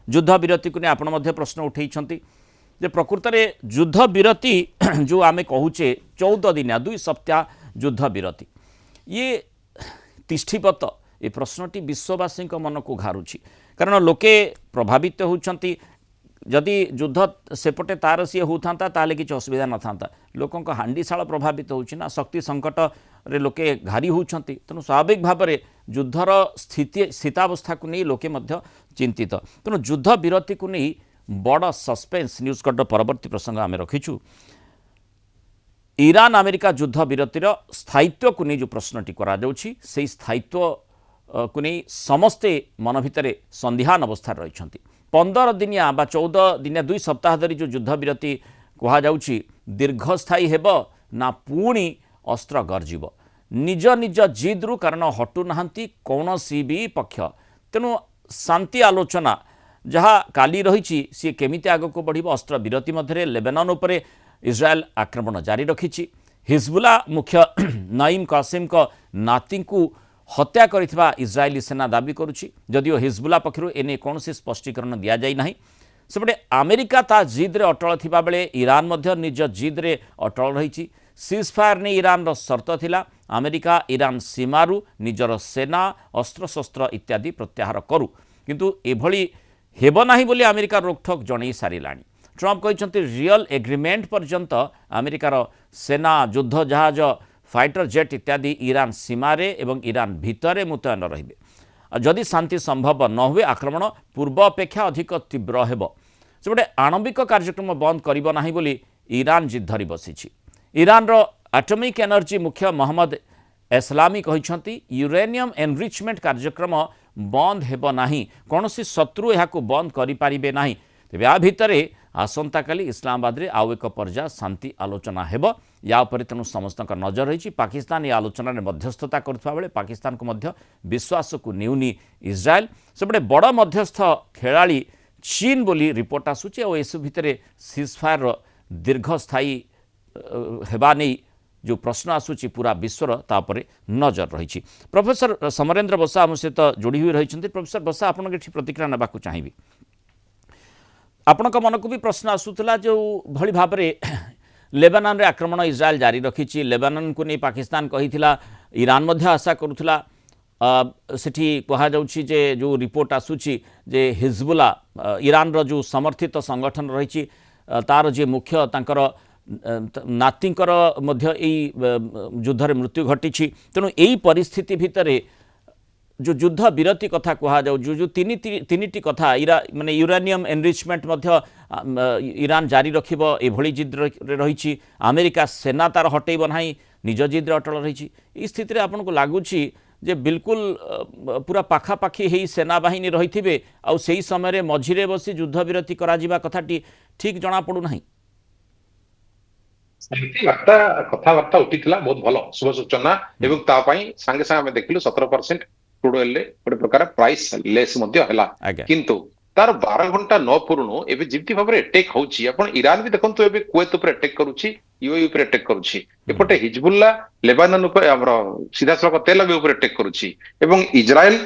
युद्ध विरति को आपण मध्य प्रश्न उठेइछंती जे प्रकृत में युद्ध विरति जो आम कहूचे 14 दिनिया 2 सप्ताह युद्ध विरति ये तिष्ठिपत ये प्रश्नटी विश्ववासी मन को घारुछि कारण लोके प्रभावित होउछंती जदि युद्ध सेपटे तार सी होता ताले किसी असुविधा न था लोक हांडीशाल प्रभावित होना शक्ति संकट रे लोके घारी होती तेणु स्वाभाविक भाव में युद्धर स्थितावस्था को नहीं लोके मध्य चिंतित तेणु युद्ध विरति को नहीं बड़ सस्पेंस न्यूज कट परवर्ती प्रसंग आम रखीचु ईरान अमेरिका युद्ध विरतिर स्थायित्व को नहीं जो प्रश्नटी करा जाउछि से स्थायित्व को नहीं समस्ते मन भितर संदिहान अवस्था रही 15 दिनिया 14 दिनिया 2 सप्ताह धरी जो युद्ध विरति कहा जाउछि दीर्घस्थायी हेब ना पुणी अस्त्र गर्जिब निज निज जिद्रु कारण हटु नाहंती कौनसी भी पक्ष तेणु शांति आलोचना जहाँ काली रही सी केमिति आगक बढ़िब अस्त्र विरति मध्य लेबानन उपरे इस्राएल आक्रमण जारी रखिछि हिजबुल्ला मुख्य नईम कासिम को नाती को हत्या करिथिबा इस्राएली सेना दाबी करुछि जदिओ हिजबुल्ला पक्षरु एने कौनसी स्पष्टीकरण दिया जाई नाही सेपटे अमेरिका ता जिद्रे अटल थिबा बेले ईरान मध्य निज जिद्रे अटल रहिछि सीज फायर ने ईरान रो शर्त थिला अमेरिका ईरान सीमारू निजर सेना अस्त्रशस्त्र इत्यादि प्रत्याहार करू किंतु एभली हेब नाही बोली अमेरिका रोकठोक जणै सारिलाणी ट्रम्प कहते रियल एग्रीमेंट पर्यंत अमेरिकार सेना युद्ध जहाज फाइटर जेट इत्यादि ईरान सीमारे एवं ईरान भितरे मुतयन रहिबे जदि शांति संभव न हुए आक्रमण पूर्व अपेक्षा अधिक तीव्र हेब सेपटे आणविक कार्यक्रम बंद करिब नाही बोली ईरान जिद धरी बसिछि ईरान रो एटॉमिक एनर्जी मुख्य मोहम्मद एस्लामी कहते यूरेनियम एनरिचमेंट कार्यक्रम बंद हेब नाही कौनसी शत्रु एहाकु बंद करि पारिबे नाही तेबे आ भितरे आसंता काली इस्लामाबाद रे आउ एक पर्याय शांति आलोचना हेब या उपरे तेणु समस्त नजर रही पाकिस्तान ये आलोचना मध्यस्थता करुवा बेले पाकिस्तान को मध्य विश्वास को नेउनी इस्राएल सेपटे बड़ मध्यस्थ खेलाड़ी चीन बोली रिपोर्ट आसूची और एसु भितर सीजफायर दीर्घस्थायी हेबा नहीं जो प्रश्न आसूची पूरा विश्वर तापरे नजर रही प्रोफेसर समरेंद्र बसा आम सहित जोड़ी हुई रही प्रोफेसर बसा आपन प्रतिक्रिया नाकू चाहिए आपण मन को भी प्रश्न आसूला जो भली भाव में लेबानन रे आक्रमण इस्राएल जारी रखी लेबानन को नहीं पाकिस्तान कही ईरान मध्य आशा करुला सेठी कहा जाउछि जे जो रिपोर्ट आसूची जे हिजबुल्ला ईरान रो जो समर्थित संगठन रही तार जे मुख्य तांकर नातींकर मध्य युद्ध रे मृत्यु घटी तेणु यही परिस्थिति भितर जो युद्ध विरति कथा कहा जाऊ जो तीन कथा माने यूरेनियम एनरिचमेंट मध्य ईरान जारी रखिबो एभली जिद रही अमेरिका सेना तार हटेब ना निज जिद अटल रही स्थिति आपन को लगुच जे बिल्कुल पूरा पाखापाखी ही सेना बाहिनी रही थे आउ सही समय मझिरे बसी युद्ध विरति करा जिबा कथाटी ठीक जना पड़ू नाही कथबार्ता उठीला बहुत भल शुभ सूचना एवं तापाई सांगे सांगे देखिलु 17% क्रूड ऑयल गोटे प्रकार प्राइस लेस किंतु तार 12 घंटा न पूर्ण एवं जिमती भाव में अटैक होची आपण ईरान भी देखंतु एबे कुवैत ऊपर अटैक करूची यूएई ऊपर अटैक करूची एपटे हिजबुल्ला लेबानन ऊपर हमर सीधा सलक तेल अवीव ऊपर अटैक करूची एवं इजराइल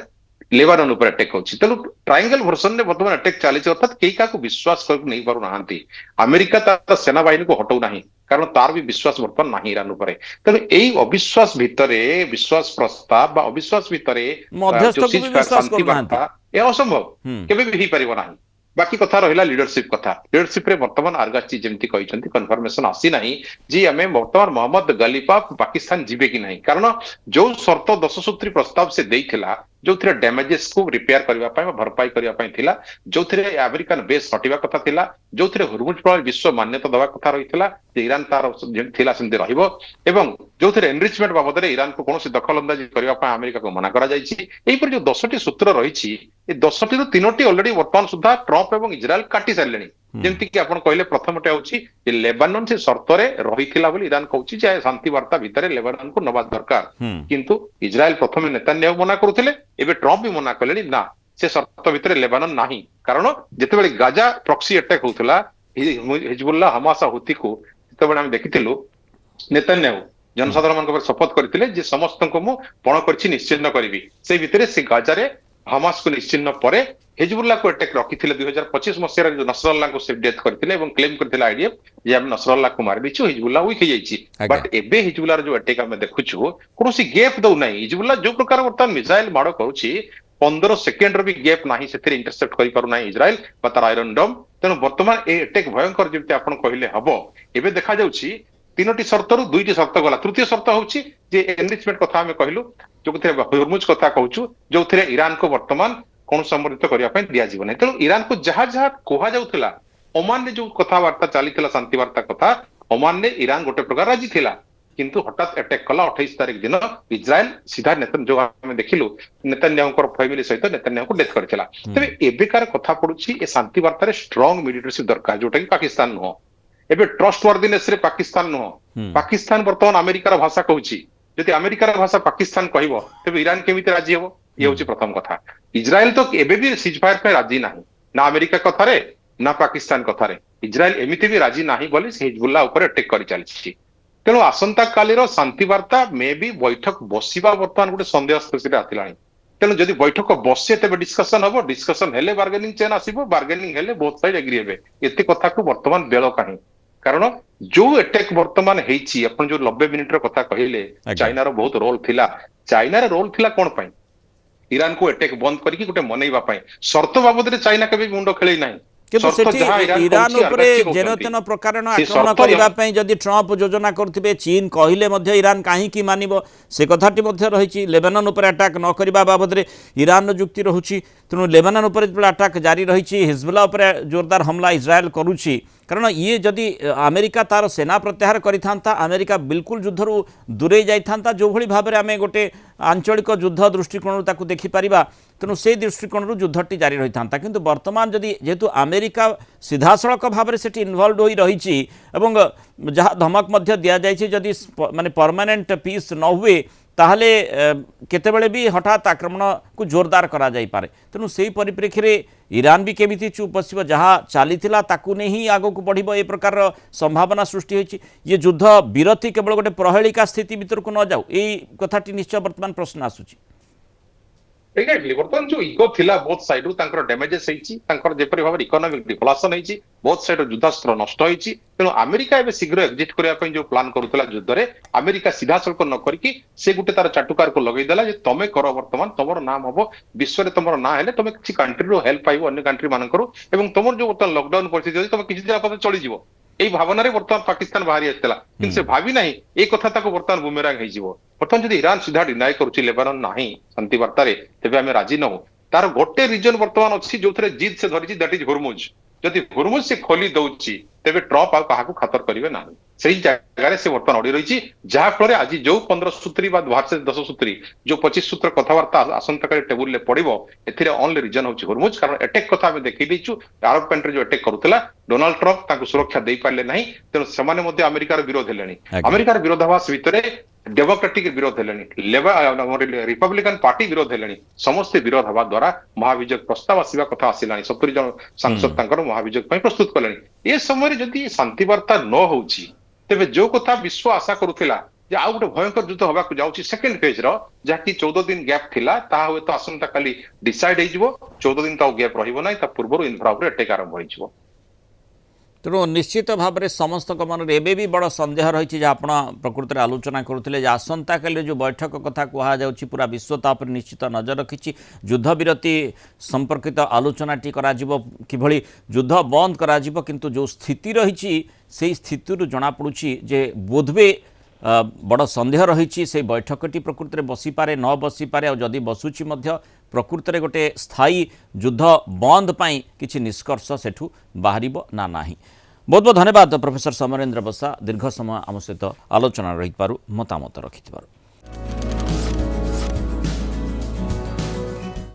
लेबानन ऊपर अटैक होची तेनु ट्रायंगल वर्जन ने वर्तमान अटैक चाली अर्थात केई का को विश्वास कर नहीं पारु नाहंती अमेरिका तार सेना बाहिनी को हटौ नाही कारण तार भी विश्वास वर्तमान नाही ईरान ऊपर तेनु एई अविश्वास भितरे विश्वास प्रस्ताव बा अविश्वास भितरे शांति वार्ता ए असंभव केबे भी ही परिबो नाही बाकी कथा रहिला लीडरशिप कथा लीडरशिप रे वर्तमान आर्गाची जेमती कहिसंती कन्फर्मेशन आसी नाही जी हमें वर्तमान मोहम्मद गलीफा पाकिस्तान जीवे कि नहीं कारण जो शर्त 10 सूत्री प्रस्ताव से देइथिला जो थिरे डैमेजेस को रिपेयर करबा पय भरपाई करबा पय थिला जो थिरे अमेरिकन बेस हटिबा कथा थिला जो थिरे हरमुज प्रणाली विश्व मान्यता दवा कथा रहिथिला ईरान तार थिला सेंति रहिबो एवं जो थिरे एनरिचमेंट बाबद रे ईरान को कोनोसी दखलअंदाजी करबा पय अमेरिका को मना करा जायछि एई पर जो 10 टी सूत्र रहिछि ए 10 टी रु 3 टी ऑलरेडी वर्तमान सुधा ट्रम्प एवं इजराइल काटी सारलेनी जेमति कि आपण कहले प्रथमटे होछि जे लेबानन से शर्त रे रहिथिला बोली ईरान कहउछि जे शांति वार्ता भितरे लेबानन को नबा दरकार किंतु इजराइल प्रथमे नेतान्याहु मना करूथिले एबे ट्रम्प भी मना कलेनी ना से शर्त भितरे लेबानन नाही कारण जेतेबेले गाजा प्रॉक्सी अटैक होउथला हिजबुल्ला हमास हुती को जेतेबेले हम देखिथिलु नेतान्याहु जनसाधारण मन को शपथ करथिले जे समस्त को मु पण करछि निश्चिन्न करबी से भितरे से गाजा रे हमास को निश्चिन्न परे हिजबुल्लाह को अटैक रखिथिले 2025 मसिया जो नसरल्लाह को से डेथ करथिले एवं क्लेम करथिले आईडीएफ जे हम नसरल्लाह को मार दिछु हिजबुल्लाह वीक हो जाइछि बट एबे हिजबुल्लाह जो अटैक हम देखुछु कोनोसी गैप दउ नै हिजबुल्लाह जो प्रकार वर्तमान मिसाइल मारो करूछि 15 सेकेंड रो भी गैप नाही सेतिर इंटरसेप्ट करि पारु नाही इजराइल बा तार आयरन डोम तेनु वर्तमान ए अटैक भयंकर जेते आपण कहिले हबो एबे देखा जाउछि तीनोटी शर्तरु दुईटी शर्त गला तृतीय शर्त होउछि जे एनरिचमेंट कथा हम कहलु जो हरमुज कथा कहूछु जो ईरान को वर्तमान कौन सम्मिलित करने दिया जीवन तेणु ईरान को जहाँ जहाँ कह जाऊला ओमान ने जो कथबार्ता चली शांति वार्ता कथा ओमान ने ईरान गोटे प्रकार राजी थिला किंतु हठात अटैक कला 28 तारिख दिन इजराइल सीधा जो आम देखिलु नेतन्याहू फैमिली सहित नेतन्याहू को डेथ करथिला तबे एबेकार कथा पडुछि ए शांति वार्ता स्ट्रांग मीडिएटरशिप दरकार जोटा कि पाकिस्तान नुह एबे ट्रस्ट वर्दीनेस रे पाकिस्तान नुह पाकिस्तान वर्तमान अमेरिकार भाषा कहूछि जदि अमेरिकार भाषा पाकिस्तान कहबो तबे ईरान केमिति राजी हेबो ये होछि प्रथम कथा इजराइल तो एबे भी सीजफायर पे राजी नाही ना अमेरिका कथारे ना पाकिस्तान कथारे इजराइल एमिति भी राजी नाही बोली हिजबुल्लाह ऊपर अटैक करि चलिछि तेणु आसंता कालीर शांति वार्ता मे भी बैठक बसिबा वर्तमान गोटे संदेह स्थिति आसिलानी तेणु जदि बैठक बसे तेबे डिस्कशन हबो डिस्कशन हेले बार्गेनिंग चेन आसीबो बार्गेनिंग हेले बोथ साइड एग्री हेबे एते कथा को वर्तमान बेल काहे कारण जो अटैक वर्तमान हेछि अपन जो 90 मिनिट रो कथा कहिले चाइना रो बहुत रोल थिला चाइना रो रोल थिला कोन पई ईरान को अटैक बंद करके गोटे मनैबा पई शर्त बाबद रे चाइना केबे मुंडो खेलै नाही किंतु सेठी ईरान उपरे जेनतेन प्रकार आक्रमण करबा पई जदि ट्रम्प योजना करथिबे चीन कहिले मध्य ईरान काहे की मानिबो से कथाटी मध्य रहिछि लेबानन उपर अटैक न करबा बाबद रे ईरान जुक्ति रहुछि तेणु लेबानन उपर अटैक जारी रहिछि हिजबुल्लाह उपर जोरदार हमला इजराइल करूछि कारण ये जदि अमेरिका तार सेना प्रत्याहार करिथांता अमेरिका बिल्कुल युद्धरू दूरे जाइथांता जो भली भाबरे आमे गोटे आंचलिक युद्ध दृष्टिकोण ताकू देखि परिबा तेणु से दृष्टिकोण युद्धटी जारी रही था किंतु वर्तमान जदि जेहेतु अमेरिका सीधासलख भाव में सेठी इनवल्व हो रही जहाँ धमक मध्य दि जाइए जदि माने परमानेंट पीस न हुए ताहले केतेबेले भी हठात आक्रमण को जोरदार करा जाई पारे तेणु से परिप्रेक्षी में ईरान भी केमिति चुप बसिबो जहाँ चलीथिला ताकू ने ही आगो को बढ़िबो ए प्रकार संभावना सृष्टि होइछि ये युद्ध विरति केवल गोटे प्रहेलिका स्थिति भीतर को न जाऊ ए कथाटी निश्चय वर्तमान प्रश्न आसुछि एग्जैक्टली वर्तमान जो इगो थिला बोथ साइड रु तांकर डैमेजेस हेछि तांकर जेपरि भाबरे इकोनॉमिक डिफ्लेशन हेछि बोथ साइड युद्धास्त्र नष्ट हेछि तेणु अमेरिका एबे शीघ्र एग्जिट करिया पई जो प्लान करूतला युद्ध रे अमेरिका सीधा सल्क न करकी से गुटे तार चाटुकार को लगै देला जे तमे करो वर्तमान तमर नाम हबो विश्व रे तमर ना हेले तमे किछि कंट्री रो हेल्प पाइबो अन्य कंट्री मान करू एवं तमर जो वर्तमान लॉकडाउन परिस्थिति होछि तमे किछि दिन पते चली जिवो এই ভাবনারে বর্তমান পাকিস্তান বাহারি আসছিলা কিন্তু সে ভাবি নাই এই কথা তাকে বর্তমান বুমেরাং হইଯିବ বর্তমান যদি ইরান সিধা ডিনাই করুছি লেবানন ନାହିଁ শান্তি বার্তারে তেবে আমি রাজি নহু তার গোটে রিজন বর্তমান ଅଛି ଯୋଉଥିରେ ଜିଦ୍ ସେ ଧରିଛି ଦ୍ୟାଟ ଇଜ ହୁରମୁଜ ଯଦି ହୁରମୁଜ ସେ ଖୋଲି ଦଉଛି ତେବେ ଟ୍ରମ୍ପ ଆଉ କାହାକୁ ଖାତର କରିବେ ନାହିଁ ସେଇ ଜାଗାରେ ସେ ବର୍ତ୍ତମାନ ଅଡି ରହିଛି ଯାହା ଫଳରେ ଆଜି ଯୋଉ 15 ସୂତ୍ରୀ ବା 10 ସୂତ୍ରୀ ଯୋଉ 25 ସୂତ୍ର କଥାବାର୍ତ୍ତା ଆସନ୍ତାକାଲି ଟେବୁଲରେ ପଡିବ ଏଥିରେ ଓନ୍ଲି ରିଜନ ହେଉଛି ହୁରମୁଜ କାରଣ ଅଟେକ୍ କଥା ଆମେ ଦେଖି ଦେଇଛୁ ଆରବ କଣ୍ଟ୍ରି ଯୋଉ ଅଟେକ୍ କରୁଥିଲା ଡୋନାଲ୍ଡ ଟ୍ରମ୍ପ ତାଙ୍କୁ ସୁରକ୍ଷା ଦେଇ ପାରିଲେ ନାହିଁ ତେଣୁ ସେମାନେ ମଧ୍ୟ ଆମେରିକାର ବିରୋଧ ହେଲେଣି ଆମେରିକାର ବିରୋଧାଭାସ ଭିତରେ डेमोक्रेटिक विरोध हेले रिपब्लिकन पार्टी विरोध हेले समस्ते विरोध हवा द्वारा महाभियोग प्रस्ताव आसवा कथा आसला 70 जन सांसद महाभियोग प्रस्तुत कले ए समय जदि शांति वार्ता न होची तेबे जो कथा विश्व आशा करुथिला जे आ गोटे भयंकर युद्ध होबाक जाउची सेकेंड फेज रो जाकि 14 दिन गैप थिला ता होय तो आसंता काली डिसाइड हेजिवो 14 दिन ता गैप रहिबो नै ता पूर्व इन्फ्रा ऊपर अटैक आरंभ होइजिवो तेणु निश्चित भाव में समस्त मन एबे भी बड़ सन्देह रही आप प्रकृत में आलोचना करुले आसंता काली जो बैठक कथा कहुच्छी पूरा विश्व तापर निश्चित नजर रखी युद्ध विरति संपर्कित आलोचनाटी किभली युद्ध बंद करा किंतु जो स्थिति रही से स्थिति जनापड़ी जे बोधवे बड़ सन्देह रही से बैठकटी प्रकृत में बसीपे न बसीपे जदि बसुची प्रकृत में गोटे स्थायी युद्ध बंद पाई किछि निष्कर्ष सेठू बाहर ना नाही। बहुत बहुत धन्यवाद प्रोफेसर समरेन्द्र बसा दीर्घ समय आम सहित आलोचना रही मतामत रखि।